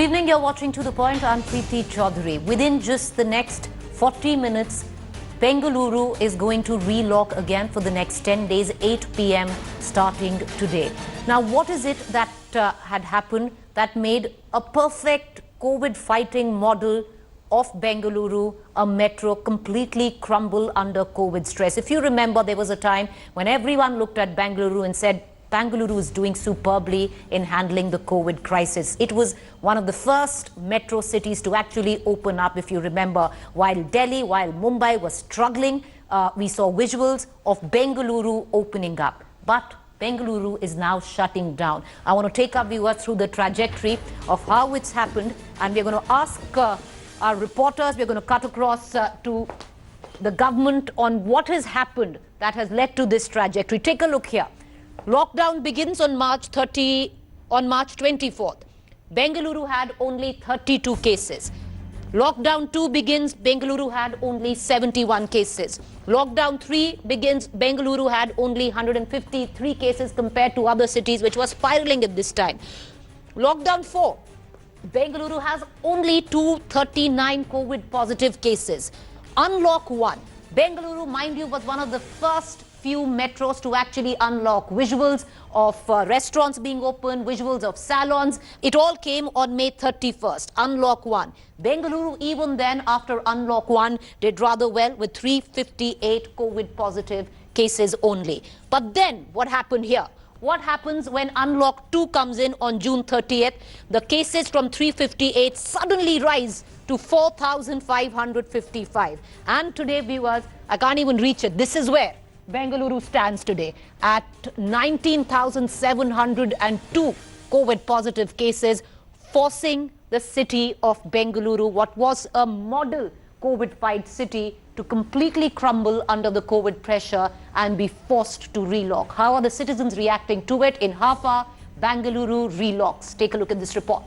Good evening, you're watching To The Point. I'm Preeti Chaudhary. Within just the next 40 minutes, Bengaluru is going to relock again for the next 10 days, 8 p.m. starting today. Now, what is it that had happened that made a perfect COVID fighting model of Bengaluru, a metro, completely crumble under COVID stress? If you remember, there was a time when everyone looked at Bengaluru and said, Bengaluru is doing superbly in handling the COVID crisis. It was one of the first metro cities to actually open up, if you remember. While Delhi, while Mumbai was struggling, we saw visuals of Bengaluru opening up. But Bengaluru is now shutting down. I want to take our viewers through the trajectory of how it's happened. And we're going to ask our reporters, we're going to cut across to the government on what has happened that has led to this trajectory. Take a look here. Lockdown begins on March 24th. Bengaluru had only 32 cases. Lockdown 2 begins, Bengaluru had only 71 cases. Lockdown 3 begins, Bengaluru had only 153 cases compared to other cities, which was spiraling at this time. Lockdown 4, Bengaluru has only 239 COVID positive cases. Unlock 1, Bengaluru, mind you, was one of the first few metros to actually unlock. Visuals of restaurants being open, visuals of salons. It all came on May 31st. Unlock 1. Bengaluru, even then, after Unlock 1, did rather well with 358 COVID positive cases only. But then, what happened here? What happens when Unlock 2 comes in on June 30th? The cases from 358 suddenly rise to 4,555. And today, viewers, I can't even reach it. This is where Bengaluru stands today at 19,702 COVID positive cases, forcing the city of Bengaluru, what was a model COVID fight city, to completely crumble under the COVID pressure and be forced to relock. How are the citizens reacting to it? In half hour, Bengaluru relocks. Take a look at this report.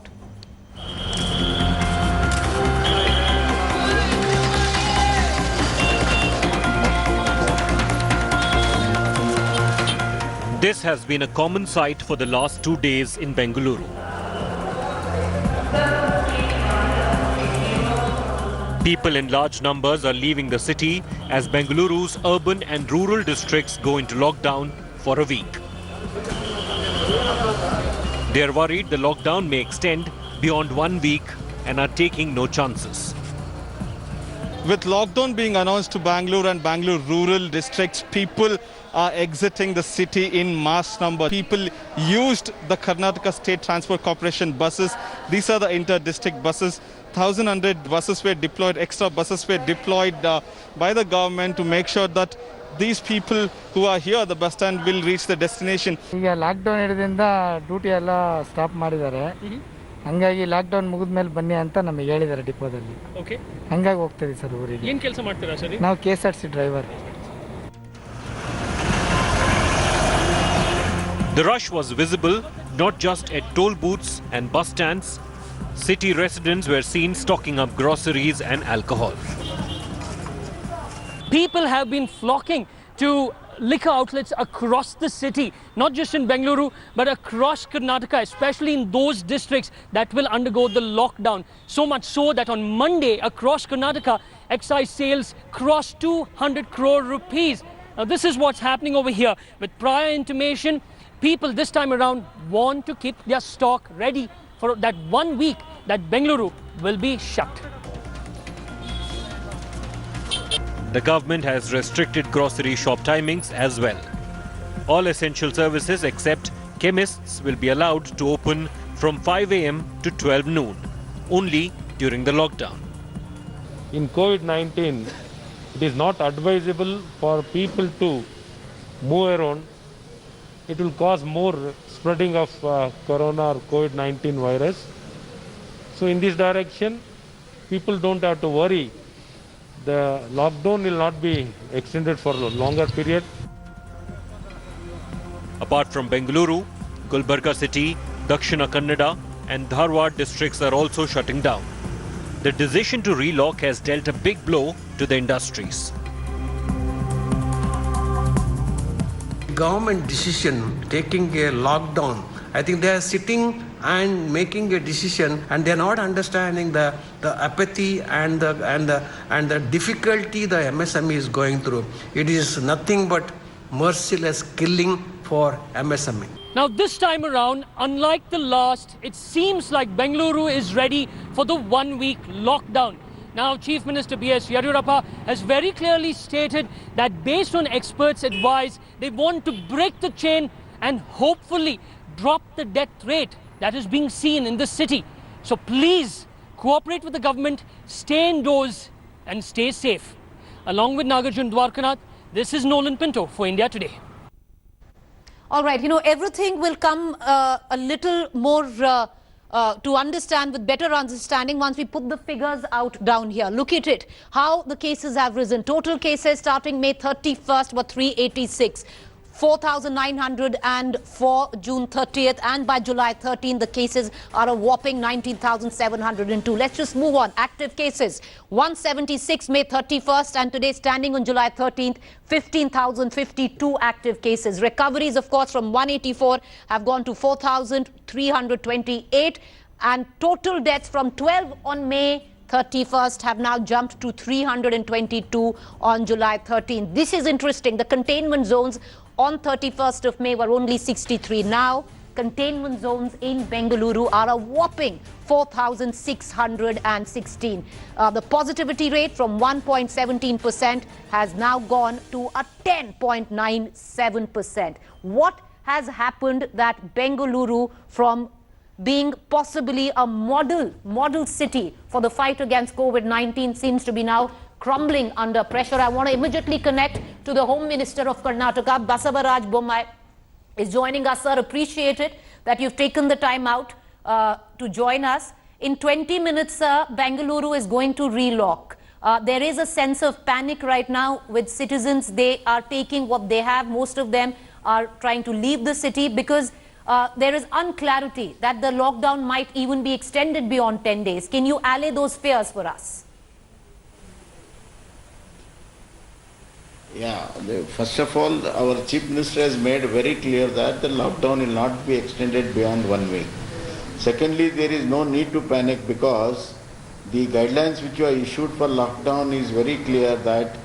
This has been a common sight for the last 2 days in Bengaluru. People in large numbers are leaving the city as Bengaluru's urban and rural districts go into lockdown for a week. They are worried the lockdown may extend beyond 1 week and are taking no chances. With lockdown being announced to Bangalore and Bangalore rural districts, people are exiting the city in mass number. People used the Karnataka State Transport Corporation buses. These are the inter-district buses. 1,100 buses were deployed, extra buses were deployed by the government to make sure that these people who are here at the bus stand will reach the destination. ಈಗ lockdown ಹಿಡಿದಿಂದ duty ಎಲ್ಲ stop ಮಾಡಿದ್ದಾರೆ. ಹಂಗಾಗಿ lockdown ಮುಗಿದ ಮೇಲೆ ಬನ್ನಿ ಅಂತ ನಮಗೆ ಹೇಳಿದ್ದಾರೆ ಡಿಪೋದಲ್ಲಿ. ಓಕೆ. ಹಂಗಾಗಿ ಹೋಗ್ತೀವಿ ಸರ್ ಊರಿಗೆ. ಏನು ಕೆಲಸ ಮಾಡ್ತೀರಾ ಸರ್? ನಾವು KSRTC driver. The rush was visible not just at toll booths and bus stands. City residents were seen stocking up groceries and alcohol. People have been flocking to liquor outlets across the city, not just in Bengaluru, but across Karnataka, especially in those districts that will undergo the lockdown. So much so that on Monday, across Karnataka, excise sales crossed 200 crore rupees. Now, this is what's happening over here. With prior intimation, people this time around want to keep their stock ready for that 1 week that Bengaluru will be shut. The government has restricted grocery shop timings as well. All essential services except chemists will be allowed to open from 5 a.m. to 12 noon, only during the lockdown. In COVID-19, it is not advisable for people to move around. It will cause more spreading of corona or COVID-19 virus. So in this direction, people don't have to worry. The lockdown will not be extended for a longer period. Apart from Bengaluru, Gulbarga city, Dakshina Kannada and Dharwad districts are also shutting down. The decision to relock has dealt a big blow to the industries. Government decision taking a lockdown, I think they are sitting and making a decision, and they're not understanding the apathy and the difficulty the MSME is going through. It is nothing but merciless killing for MSME. Now, this time around, unlike the last, it seems like Bengaluru is ready for the 1-week lockdown. Now, Chief Minister B.S. Yadurappa has very clearly stated that based on experts' advice, they want to break the chain and hopefully drop the death rate that is being seen in the city. So please cooperate with the government, stay indoors and stay safe. Along with Nagarjun Dwarkanath, this is Nolan Pinto for India Today. All right, everything will come a little more to understand, with better understanding, once we put the figures out down here. Look at it, how the cases have risen. Total cases starting May 31st were 386. 4,904 June 30th, and by July 13th the cases are a whopping 19,702. Let's just move on. Active cases 176 May 31st, and today standing on July 13th 15,052 active cases. Recoveries, of course, from 184 have gone to 4,328, and total deaths from 12 on May 31st have now jumped to 322 on July 13th. This is interesting. The containment zones on 31st of May were only 63. Now, containment zones in Bengaluru are a whopping 4,616. The positivity rate from 1.17% has now gone to a 10.97%. What has happened that Bengaluru, from being possibly a model city for the fight against COVID-19, seems to be now crumbling under pressure? I want to immediately connect to the Home Minister of Karnataka. Basavaraj Bommai is joining us, sir. Appreciate it that you've taken the time out to join us. In 20 minutes, sir, Bengaluru is going to relock. There is a sense of panic right now with citizens. They are taking what they have. Most of them are trying to leave the city because there is unclarity that the lockdown might even be extended beyond 10 days. Can you allay those fears for us? Yeah, first of all, our Chief Minister has made very clear that the lockdown will not be extended beyond 1 week. Secondly, there is no need to panic because the guidelines which are issued for lockdown is very clear that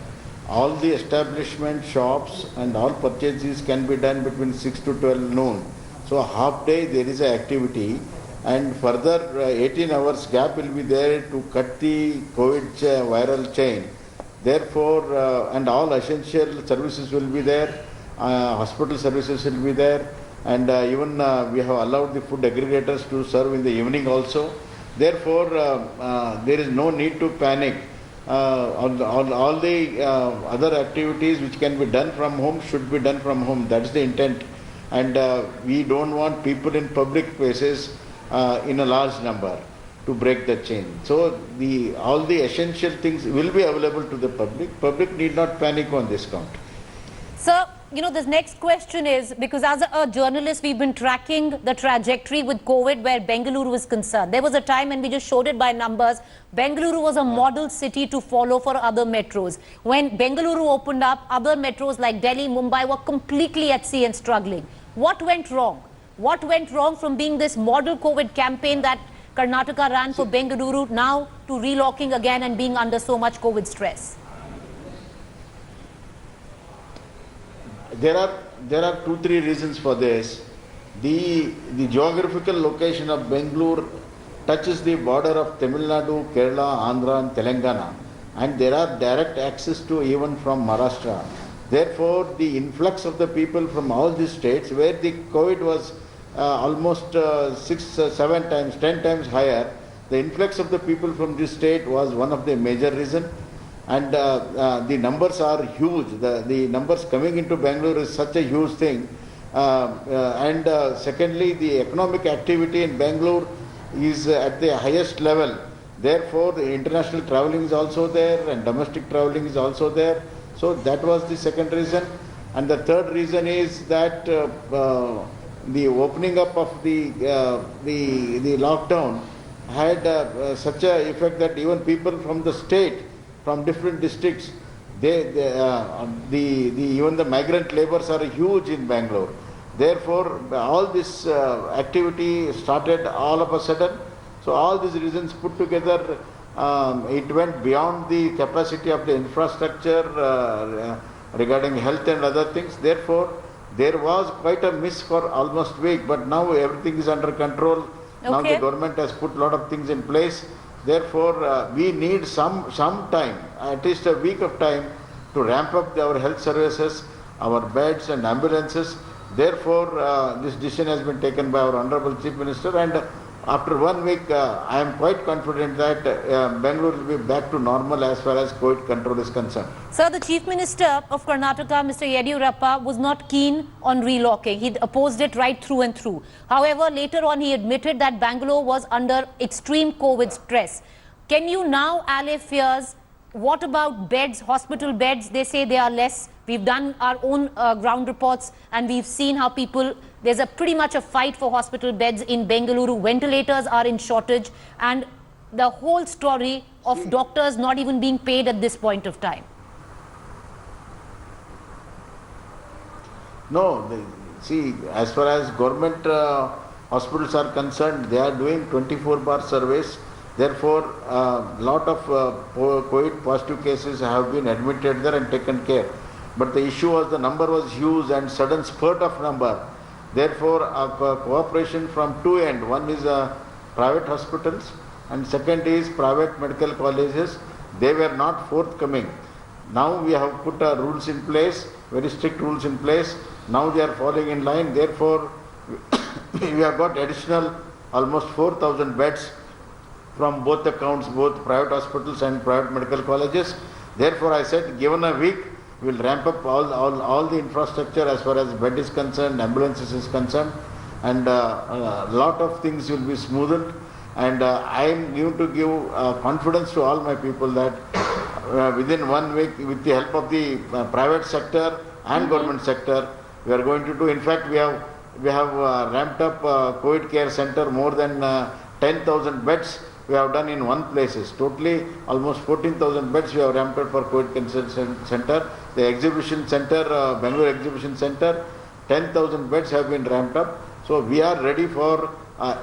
all the establishment, shops and all purchases can be done between 6 to 12 noon. So a half day there is an activity, and further 18 hours gap will be there to cut the COVID viral chain. Therefore, and all essential services will be there, hospital services will be there, and even we have allowed the food aggregators to serve in the evening also. Therefore, there is no need to panic. All the other activities which can be done from home should be done from home. That's the intent. And we don't want people in public places in a large number to break the chain. So all the essential things will be available to the public. Public need not panic on this count. Sir, this next question is, because as a journalist, we've been tracking the trajectory with COVID where Bengaluru is concerned. There was a time, and we just showed it by numbers, Bengaluru was a model city to follow for other metros. When Bengaluru opened up, other metros like Delhi, Mumbai were completely at sea and struggling. What went wrong? What went wrong from being this model COVID campaign that Karnataka ran for Bengaluru now to relocking again and being under so much COVID stress? There are 2-3 reasons for this. The geographical location of Bengaluru touches the border of Tamil Nadu, Kerala, Andhra and Telangana, and there are direct access to even from Maharashtra. Therefore, the influx of the people from all these states where the COVID was almost 6, 7 times, 10 times higher, the influx of the people from this state was one of the major reasons. And the numbers are huge. The numbers coming into Bangalore is such a huge thing. Secondly, the economic activity in Bangalore is at the highest level. Therefore, the international traveling is also there and domestic traveling is also there. So that was the second reason. And the third reason is that the opening up of the lockdown had such an effect that even people from the state, from different districts, even the migrant labours are huge in Bangalore. Therefore, all this activity started all of a sudden. So all these reasons put together, it went beyond the capacity of the infrastructure regarding health and other things. Therefore, there was quite a miss for almost a week, but now everything is under control. Now the government has put a lot of things in place. Therefore, we need some time, at least a week of time, to ramp up our health services, our beds and ambulances. Therefore, this decision has been taken by our Honorable Chief Minister, and after 1 week, I am quite confident that Bangalore will be back to normal as far as COVID control is concerned. Sir, the Chief Minister of Karnataka, Mr. Yediyurappa, was not keen on relocking. He opposed it right through and through. However, later on, he admitted that Bangalore was under extreme COVID stress. Can you now allay fears? What about beds, hospital beds? They say they are less. We've done our own ground reports and we've seen how there's pretty much a fight for hospital beds in Bengaluru. Ventilators are in shortage and the whole story of doctors not even being paid at this point of time. No, see, as far as government hospitals are concerned, they are doing 24-bar surveys. Therefore, a lot of COVID positive cases have been admitted there and taken care. But the issue was the number was huge and sudden spurt of number. Therefore, cooperation from two ends. One is private hospitals and second is private medical colleges. They were not forthcoming. Now we have put rules in place, very strict rules in place. Now they are falling in line. Therefore, we have got additional almost 4,000 beds from both accounts, both private hospitals and private medical colleges. Therefore, I said, given a week, we will ramp up all the infrastructure as far as bed is concerned, ambulances is concerned, and a lot of things will be smoothened. And I am going to give confidence to all my people that within 1 week, with the help of the private sector and government sector, we are going to do. In fact, we have ramped up COVID care center, more than 10,000 beds we have done in one places. Totally almost 14,000 beds we have ramped up for COVID center. The exhibition center, Bangalore Exhibition Center, 10,000 beds have been ramped up. So we are ready for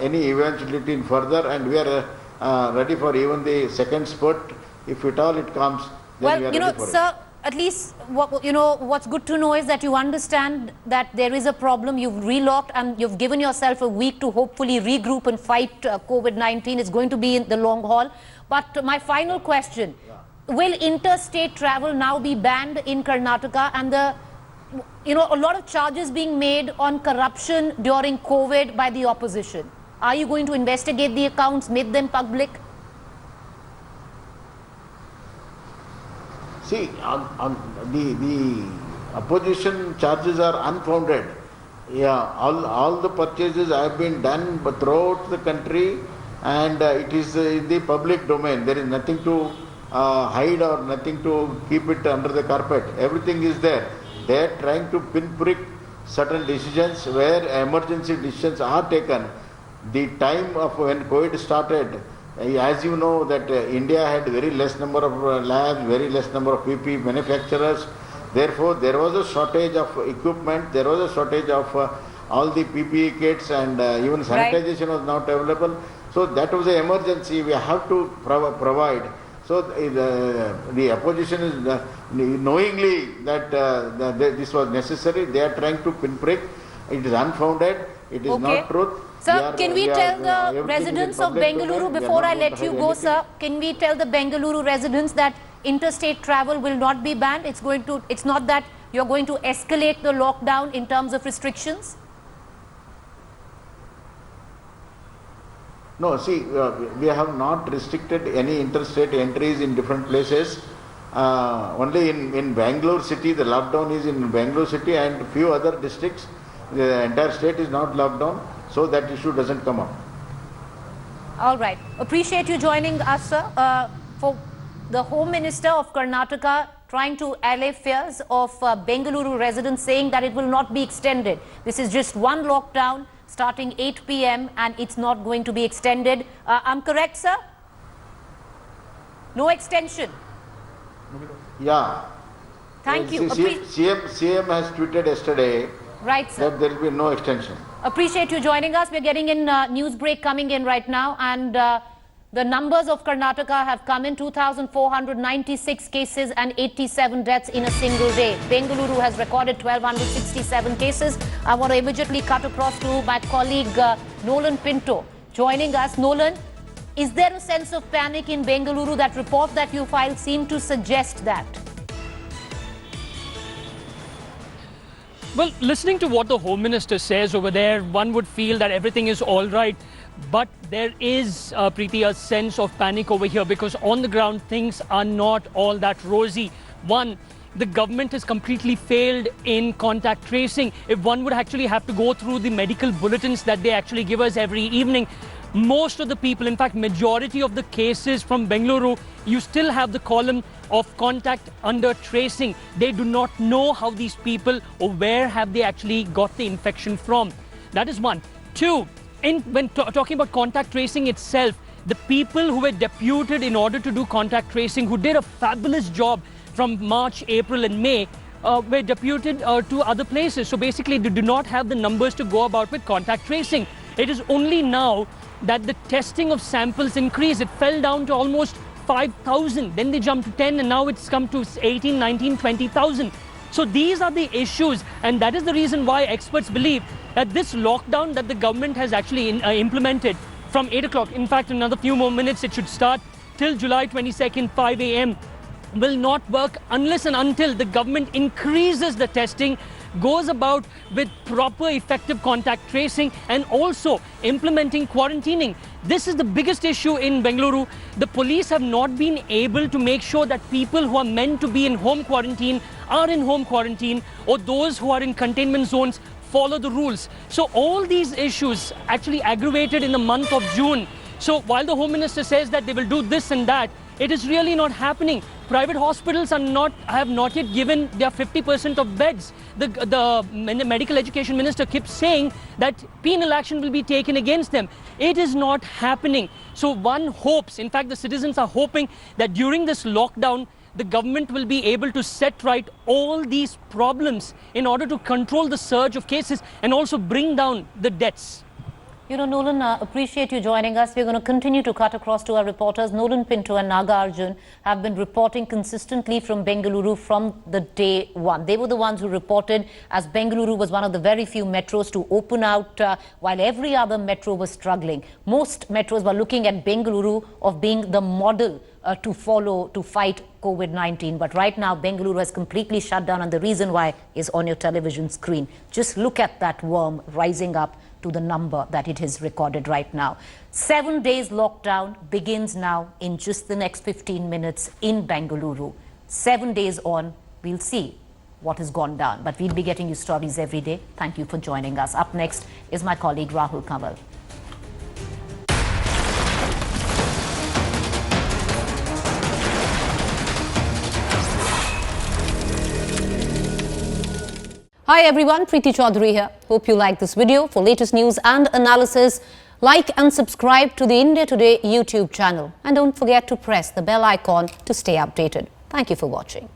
any eventuality in further, and we are ready for even the second spurt. If at all it comes, then we are ready for sir, it. at least what's good to know is that you understand that there is a problem. You've relocked and you've given yourself a week to hopefully regroup and fight COVID-19. It's going to be in the long haul. But my final question, will interstate travel now be banned in Karnataka? And a lot of charges being made on corruption during COVID by the opposition. Are you going to investigate the accounts, make them public? See, the opposition charges are unfounded. Yeah, all the purchases have been done throughout the country, and it is in the public domain. There is nothing to hide or nothing to keep it under the carpet. Everything is there. They are trying to pinprick certain decisions where emergency decisions are taken. The time of when COVID started, as you know, that India had very less number of labs, very less number of PPE manufacturers. Therefore, there was a shortage of equipment, there was a shortage of all the PPE kits, and even sanitization was not available. So that was an emergency we have to provide. So the opposition is knowingly that this was necessary. They are trying to pinprick. It is unfounded. It is not truth. Sir, can we tell the residents of Bengaluru, before I let you go, sir, can we tell the Bengaluru residents that interstate travel will not be banned? It's not that you're going to escalate the lockdown in terms of restrictions? No, see, we have not restricted any interstate entries in different places. Only in Bangalore city, the lockdown is in Bangalore city and few other districts. The entire state is not locked down, so that issue doesn't come up. All right. Appreciate you joining us, sir. For the Home Minister of Karnataka trying to allay fears of Bengaluru residents, saying that it will not be extended. This is just one lockdown starting 8 p.m. and it's not going to be extended. I'm correct, sir? No extension? Yeah. Thank you. CM has tweeted yesterday Right, sir. that there will be no extension. Appreciate you joining us. We're getting in news break coming in right now, and the numbers of Karnataka have come in: 2,496 cases and 87 deaths in a single day. Bengaluru has recorded 1,267 cases. I want to immediately cut across to my colleague Nolan Pinto joining us. Nolan, is there a sense of panic in Bengaluru? That report that you filed seemed to suggest that. Well, listening to what the Home Minister says over there, one would feel that everything is all right. But there is, Preeti, a sense of panic over here because on the ground things are not all that rosy. One, the government has completely failed in contact tracing. If one would actually have to go through the medical bulletins that they actually give us every evening, most of the people, in fact, majority of the cases from Bengaluru, you still have the column of contact under tracing. They do not know how these people or where have they actually got the infection from. That is one. Two, when talking about contact tracing itself, the people who were deputed in order to do contact tracing, who did a fabulous job from March, April and May, were deputed to other places. So basically, they do not have the numbers to go about with contact tracing. It is only now that the testing of samples increased. It fell down to almost 5,000. Then they jumped to 10 and now it's come to 18, 19, 20,000. So these are the issues, and that is the reason why experts believe that this lockdown that the government has actually implemented from 8 o'clock, in fact, in another few more minutes, it should start till July 22nd, 5 a.m. will not work unless and until the government increases the testing, goes about with proper effective contact tracing and also implementing quarantining. This is the biggest issue in Bengaluru. The police have not been able to make sure that people who are meant to be in home quarantine are in home quarantine, or those who are in containment zones follow the rules. So all these issues actually aggravated in the month of June. So while the Home Minister says that they will do this and that, it is really not happening. Private hospitals have not yet given their 50% of beds. The Medical Education Minister keeps saying that penal action will be taken against them. It is not happening. So one hopes, in fact, the citizens are hoping that during this lockdown, the government will be able to set right all these problems in order to control the surge of cases and also bring down the deaths. You know, Nolan, appreciate you joining us. We're going to continue to cut across to our reporters. Nolan Pinto and Naga Arjun have been reporting consistently from Bengaluru from the day one. They were the ones who reported, as Bengaluru was one of the very few metros to open out while every other metro was struggling. Most metros were looking at Bengaluru of being the model to follow to fight COVID-19. But right now, Bengaluru has completely shut down, and the reason why is on your television screen. Just look at that worm rising up to the number that it has recorded right now. 7 days lockdown begins now in just the next 15 minutes in Bengaluru. 7 days on, we'll see what has gone down. But we'll be getting you stories every day. Thank you for joining us. Up next is my colleague Rahul Kamal. Hi everyone, Preeti Chaudhary here. Hope you like this video. For latest news and analysis, like and subscribe to the India Today YouTube channel. And don't forget to press the bell icon to stay updated. Thank you for watching.